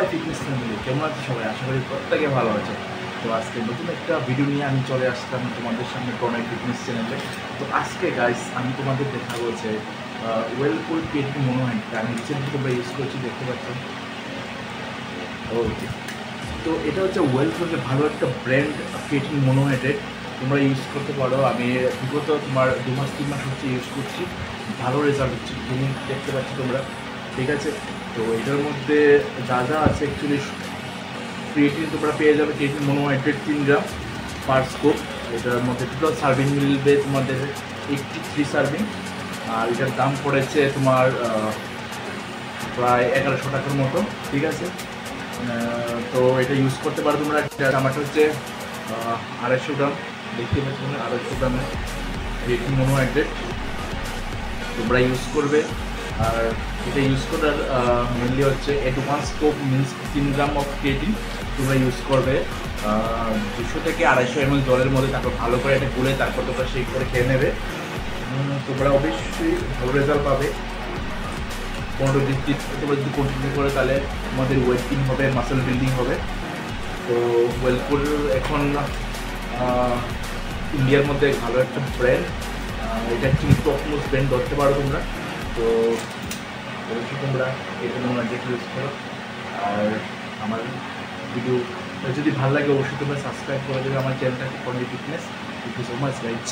সবাই fitness family কেমন আছে সবাই, আশা করি প্রত্যেকে ভালো আছে। তো আজকে নতুন একটা ভিডিও নিয়ে আমি চলে আসলাম তোমাদের সামনে প্রণয় ফিটনেস চ্যানেলে। তো আজকে গাইস আমি তোমাদের দেখাবো যে ওয়েলপুল পেটি মনে হয় আমি রিসেন্টলি তোমরা ইউজ করছি দেখতে পাচ্ছ। ওকে, তো এটা হচ্ছে ওয়েলপুলের ভালো একটা ব্র্যান্ড পেটি মনোহাইড্রেট, তোমরা ইউজ করতে পারো। আমি বিগত তোমার 2 মাস 3 মাস হচ্ছে ইউজ করছি, ভালো রেজাল্ট হচ্ছে, তুমি দেখতে পাচ্ছ তোমরা। ঠিক আছে, তো এটার মধ্যে যা যা আছে অ্যাকচুয়ালি ক্রিয়েটিন তোমরা পেয়ে যাবে, ক্রিয়েটিন মনোহাইড্রেট 3 গ্রাম পার স্কোপ। এটার মধ্যে টোটাল সার্ভিং মিলবে তোমাদের 83 সার্ভিং, আর এটার দাম পড়েছে তোমার প্রায় 1100 টাকার মতো। ঠিক আছে, তো এটা ইউজ করতে পারো তোমরা। আমারটা হচ্ছে 250 গ্রাম, দেখতে পাচ্ছ তোমরা 250 গ্রামের ক্রিয়েটিন মনোহাইড্রেট তোমরা ইউজ করবে। আর এটা ইউজ করার মেনলি হচ্ছে advance scope means 3 gram of creatine তোমরা ইউজ করবে 200 থেকে 250 ml জলের মধ্যে, তারপর ভালো করে এটা গুলে তারপর তোমরা শেক করে খেয়ে নেবে। তোমরা অবশ্যই ভালো রেজাল্ট পাবে। 15 দিন তোমরা যদি কন্টিনিউ করে তাহলে আমাদের ওয়েট গেইন হবে, মাসেল বিল্ডিং হবে। তো ওয়েলপুল এখন ইন্ডিয়ার মধ্যে ভালো একটা ব্র্যান্ড, এটা অ্যাকচুয়ালি টপ মোস্ট ব্র্যান্ড ধরতে পারো তোমরা। তো অবশ্যই তোমরা এটা তোমরা যেটা ইউজ করো। আর আমার ভিডিও যদি ভালো লাগে অবশ্যই তোমরা সাবস্ক্রাইব করে দেবে আমার চ্যানেলটাকে, Pranay fitness. Thank you so much guys.